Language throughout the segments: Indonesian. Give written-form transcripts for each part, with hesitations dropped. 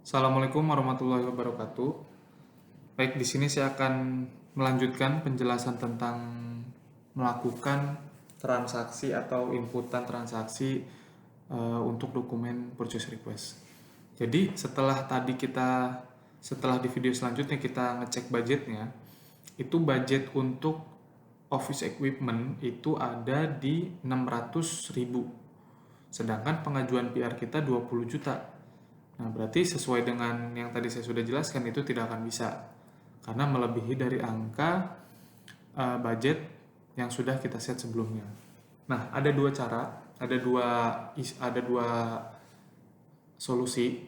Assalamualaikum warahmatullahi wabarakatuh. Baik, di sini saya akan melanjutkan penjelasan tentang melakukan transaksi atau inputan transaksi untuk dokumen purchase request. Jadi, setelah di video selanjutnya kita ngecek budgetnya, itu budget untuk office equipment itu ada di 600.000. Sedangkan pengajuan PR kita 20 juta. Nah, berarti sesuai dengan yang tadi saya sudah jelaskan itu tidak akan bisa karena melebihi dari angka budget yang sudah kita set sebelumnya. Nah, ada dua cara, ada dua solusi.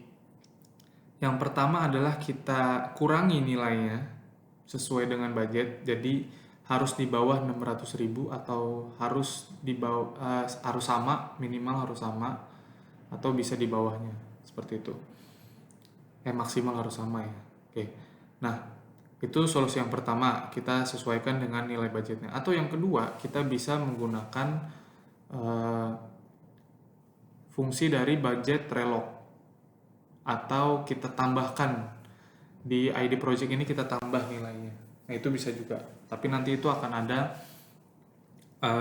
Yang pertama adalah kita kurangi nilainya sesuai dengan budget. Jadi harus di bawah 600.000 atau harus harus sama, minimal harus sama atau bisa di bawahnya. Seperti itu. Maksimal harus sama ya. Oke. Nah, itu solusi yang pertama, kita sesuaikan dengan nilai budgetnya. Atau yang kedua, kita bisa menggunakan fungsi dari budget relog. Atau kita tambahkan di ID project ini, kita tambah nilainya. Nah, itu bisa juga. Tapi nanti itu akan ada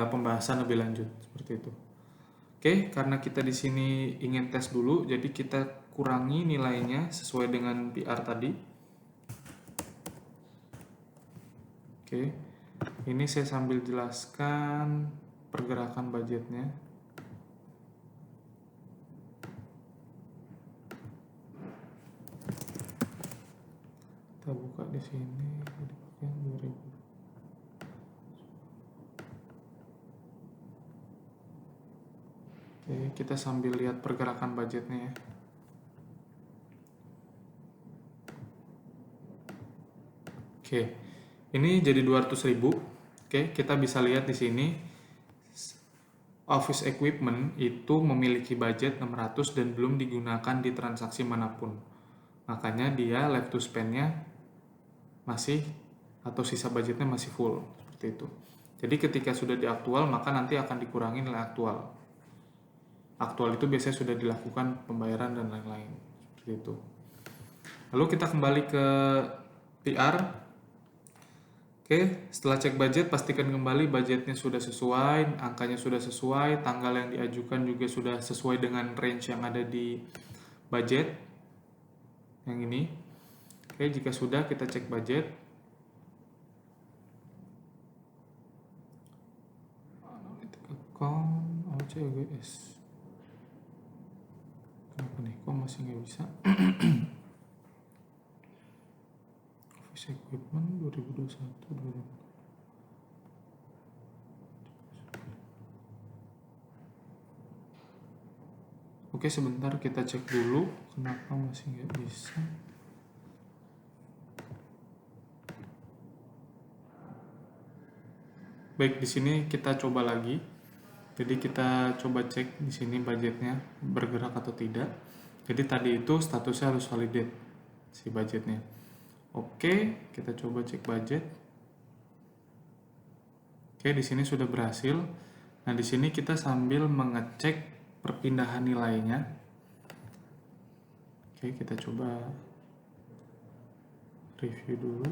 pembahasan lebih lanjut seperti itu. Oke, karena kita di sini ingin tes dulu, jadi kita kurangi nilainya sesuai dengan PR tadi. Oke, ini saya sambil jelaskan pergerakan budgetnya. Kita buka di sini, dipakai 2000. Oke, kita sambil lihat pergerakan budgetnya ya. Oke, ini jadi 200.000. Oke, kita bisa lihat di sini office equipment itu memiliki budget 600 dan belum digunakan di transaksi manapun. Makanya dia left to spend-nya masih atau sisa budgetnya masih full seperti itu. Jadi ketika sudah di aktual maka nanti akan dikurangi nilai aktual. Aktual itu biasanya sudah dilakukan pembayaran dan lain-lain seperti itu. Lalu kita kembali ke PR. Oke, setelah cek budget pastikan kembali budgetnya sudah sesuai, angkanya sudah sesuai, tanggal yang diajukan juga sudah sesuai dengan range yang ada di budget yang ini. Oke, jika sudah kita cek budget. Account OCGS. Kenapa nih? Kok masih nggak bisa? Office Equipment 2021 Oke, sebentar kita cek dulu kenapa masih nggak bisa. Baik, di sini kita coba lagi. Jadi kita coba cek di sini budgetnya bergerak atau tidak. Jadi tadi itu statusnya harus validate si budgetnya. Oke, kita coba cek budget. Oke, di sini sudah berhasil. Nah, di sini kita sambil mengecek perpindahan nilainya. Oke, kita coba review dulu.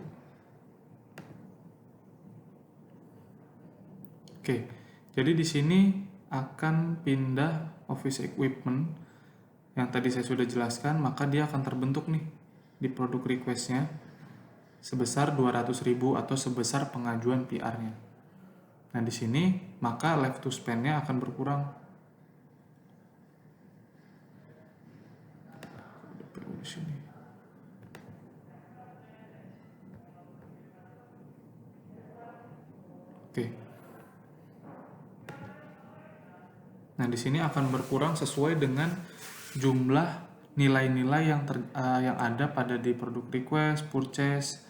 Oke, jadi di sini akan pindah office equipment yang tadi saya sudah jelaskan, maka dia akan terbentuk nih di produk request-nya sebesar 200.000 atau sebesar pengajuan PR-nya. Nah, di sini maka left to spend-nya akan berkurang. Di sini. Oke. Nah, di sini akan berkurang sesuai dengan jumlah nilai-nilai yang ada pada di produk request, purchase,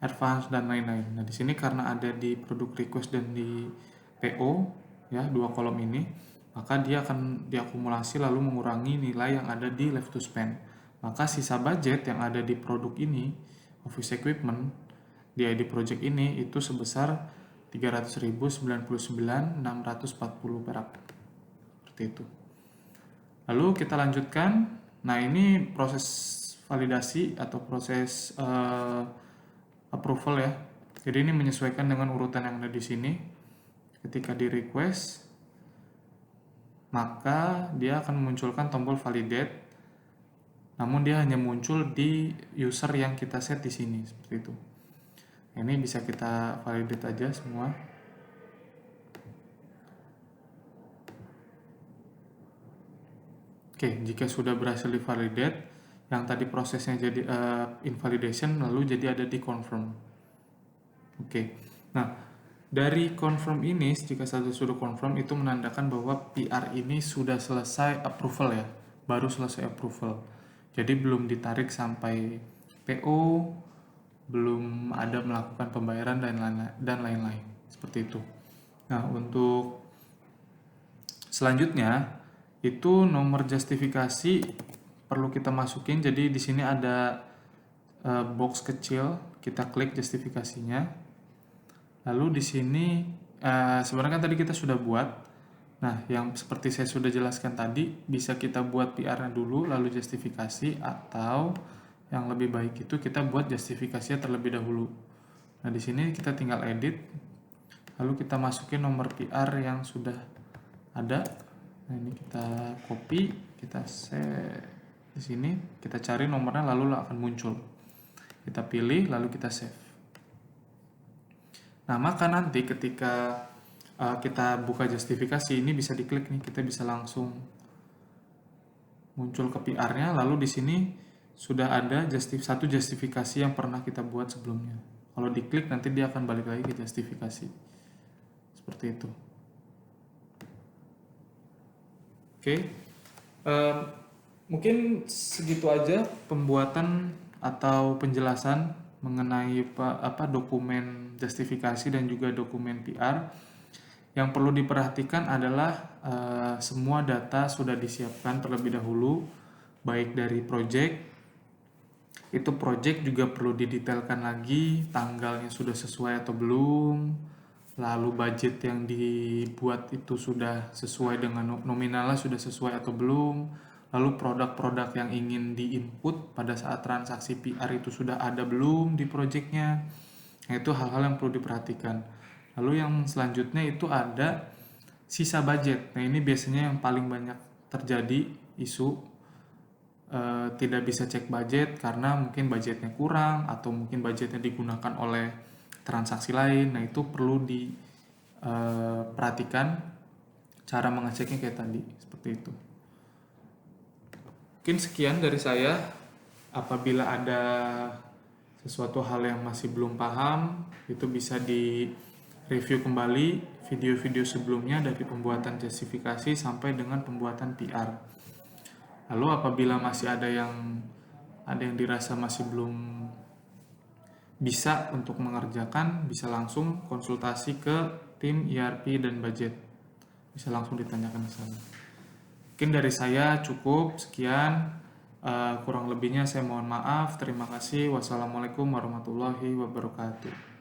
advance dan lain-lain. Nah, di sini karena ada di produk request dan di PO ya, dua kolom ini, maka dia akan diakumulasi lalu mengurangi nilai yang ada di left to spend. Maka sisa budget yang ada di produk ini, office equipment di ID project ini itu sebesar 300.099.640 perak. Seperti itu. Lalu kita lanjutkan. Nah, ini proses validasi atau proses approval ya. Jadi ini menyesuaikan dengan urutan yang ada di sini. Ketika di request, maka dia akan memunculkan tombol validate. Namun dia hanya muncul di user yang kita set di sini seperti itu. Ini bisa kita validate aja semua. Oke, jika sudah berhasil di validate, yang tadi prosesnya jadi invalidation lalu jadi ada di confirm. Oke, nah dari confirm ini, jika sudah confirm itu menandakan bahwa PR ini sudah selesai approval ya, baru selesai approval. Jadi belum ditarik sampai PO, belum ada melakukan pembayaran dan lain-lain seperti itu. Nah untuk selanjutnya itu nomor justifikasi perlu kita masukin. Jadi di sini ada box kecil, kita klik justifikasinya. Lalu di sini sebenarnya kan tadi kita sudah buat. Nah, yang seperti saya sudah jelaskan tadi, bisa kita buat PR-nya dulu lalu justifikasi, atau yang lebih baik itu kita buat justifikasinya terlebih dahulu. Nah, di sini kita tinggal edit, lalu kita masukin nomor PR yang sudah ada. Nah, ini kita copy, kita save di sini, kita cari nomornya lalu akan muncul. Kita pilih lalu kita save. Nah, maka nanti ketika kita buka justifikasi, ini bisa diklik nih, kita bisa langsung muncul ke PR-nya, lalu di sini sudah ada satu justifikasi yang pernah kita buat sebelumnya. Kalau diklik nanti dia akan balik lagi ke justifikasi. Seperti itu. Oke. Mungkin segitu aja pembuatan atau penjelasan mengenai dokumen justifikasi dan juga dokumen PR. Yang perlu diperhatikan adalah semua data sudah disiapkan terlebih dahulu, baik dari project. Itu project juga perlu didetailkan lagi, tanggalnya sudah sesuai atau belum, lalu budget yang dibuat itu sudah sesuai dengan nominalnya sudah sesuai atau belum, lalu produk-produk yang ingin di-input pada saat transaksi PR itu sudah ada belum di projectnya. Nah, itu hal-hal yang perlu diperhatikan. Lalu yang selanjutnya itu ada sisa budget. Nah, ini biasanya yang paling banyak terjadi isu tidak bisa cek budget karena mungkin budgetnya kurang atau mungkin budgetnya digunakan oleh transaksi lain. Nah, itu perlu diperhatikan cara mengeceknya kayak tadi, seperti itu. Mungkin sekian dari saya. Apabila ada sesuatu hal yang masih belum paham, itu bisa di review kembali video-video sebelumnya dari pembuatan justifikasi sampai dengan pembuatan PR. Lalu apabila masih ada yang dirasa masih belum bisa untuk mengerjakan, bisa langsung konsultasi ke tim ERP dan budget. Bisa langsung ditanyakan ke sana. Mungkin dari saya cukup sekian. Kurang lebihnya saya mohon maaf. Terima kasih. Wassalamualaikum warahmatullahi wabarakatuh.